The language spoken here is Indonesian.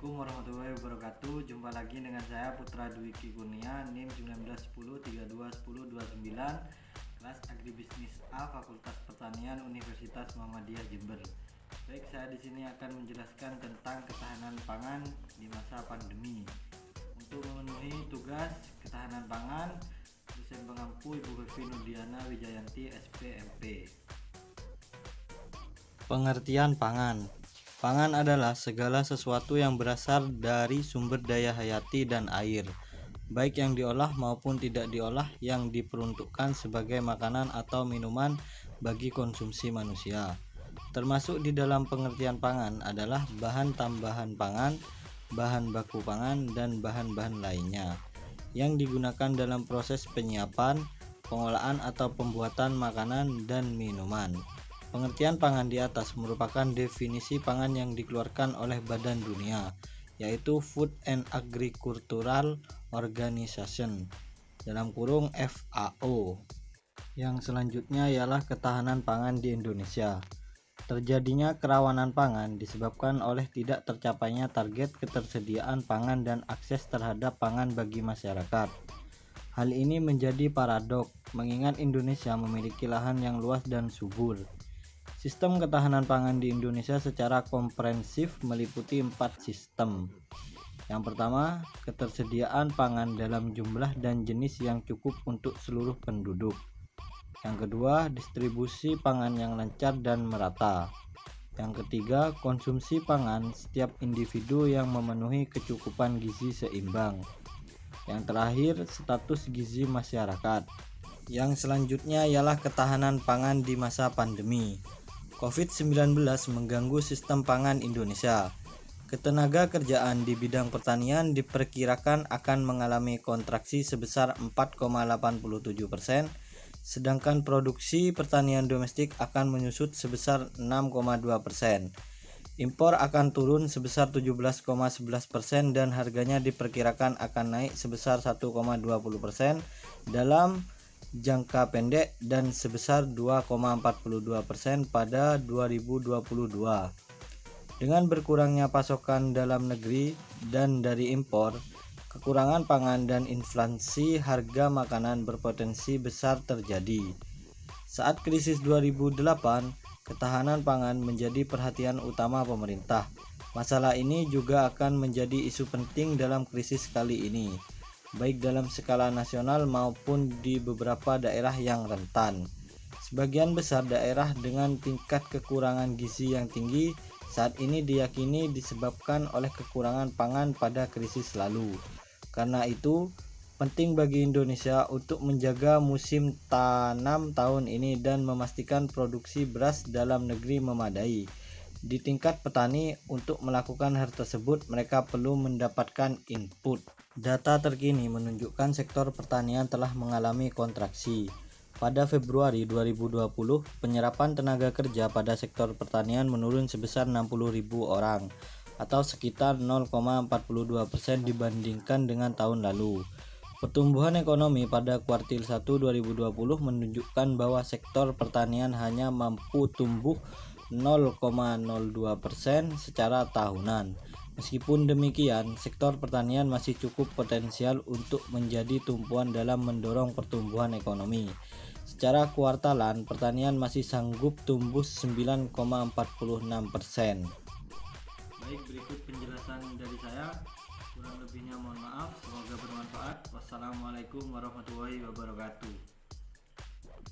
Assalamualaikum warahmatullahi wabarakatuh. Jumpa lagi dengan saya Putra Dwiki Kurnia, NIM 1910321029, kelas Agribisnis A, Fakultas Pertanian, Universitas Muhammadiyah Jember. Baik, saya di sini akan menjelaskan tentang ketahanan pangan di masa pandemi. Untuk memenuhi tugas ketahanan pangan, dosen pengampu Ibu Fevi Nurdiana Wijayanti, SPMP. Pengertian pangan. Pangan adalah segala sesuatu yang berasal dari sumber daya hayati dan air, baik yang diolah maupun tidak diolah, yang diperuntukkan sebagai makanan atau minuman bagi konsumsi manusia. Termasuk di dalam pengertian pangan adalah bahan tambahan pangan, bahan baku pangan, dan bahan-bahan lainnya yang digunakan dalam proses penyiapan, pengolahan atau pembuatan makanan dan minuman. Pengertian pangan di atas merupakan definisi pangan yang dikeluarkan oleh Badan Dunia, yaitu Food and Agricultural Organization (FAO). Yang selanjutnya ialah ketahanan pangan di Indonesia. Terjadinya kerawanan pangan disebabkan oleh tidak tercapainya target ketersediaan pangan dan akses terhadap pangan bagi masyarakat. Hal ini menjadi paradok mengingat Indonesia memiliki lahan yang luas dan subur. Sistem ketahanan pangan di Indonesia secara komprehensif meliputi 4 sistem. Yang pertama, ketersediaan pangan dalam jumlah dan jenis yang cukup untuk seluruh penduduk. Yang kedua, distribusi pangan yang lancar dan merata. Yang ketiga, konsumsi pangan setiap individu yang memenuhi kecukupan gizi seimbang. Yang terakhir, status gizi masyarakat. Yang selanjutnya ialah ketahanan pangan di masa pandemi. COVID-19 mengganggu sistem pangan Indonesia. Ketenaga kerjaan di bidang pertanian diperkirakan akan mengalami kontraksi sebesar 4,87%, sedangkan produksi pertanian domestik akan menyusut sebesar 6,2%. Impor akan turun sebesar 17,11% dan harganya diperkirakan akan naik sebesar 1,20% dalam jangka pendek dan sebesar 2,42% pada 2022. Dengan berkurangnya pasokan dalam negeri dan dari impor, kekurangan pangan dan inflasi harga makanan berpotensi besar terjadi. Saat krisis 2008, ketahanan pangan menjadi perhatian utama pemerintah. Masalah ini juga akan menjadi isu penting dalam krisis kali ini, baik dalam skala nasional maupun di beberapa daerah yang rentan. Sebagian besar daerah dengan tingkat kekurangan gizi yang tinggi saat ini diyakini disebabkan oleh kekurangan pangan pada krisis lalu. Karena itu, penting bagi Indonesia untuk menjaga musim tanam tahun ini dan memastikan produksi beras dalam negeri memadai. Di tingkat petani, untuk melakukan hal tersebut mereka perlu mendapatkan input. Data terkini menunjukkan sektor pertanian telah mengalami kontraksi. Pada Februari 2020, penyerapan tenaga kerja pada sektor pertanian menurun sebesar 60.000 orang atau sekitar 0,42% dibandingkan dengan tahun lalu. Pertumbuhan ekonomi pada kuartil 1 2020 menunjukkan bahwa sektor pertanian hanya mampu tumbuh 0,02% secara tahunan. Meskipun demikian, sektor pertanian masih cukup potensial untuk menjadi tumpuan dalam mendorong pertumbuhan ekonomi. Secara kuartalan, pertanian masih sanggup tumbuh 9,46%. Baik, berikut penjelasan dari saya. Kurang lebihnya mohon maaf. Semoga bermanfaat. Wassalamualaikum warahmatullahi wabarakatuh.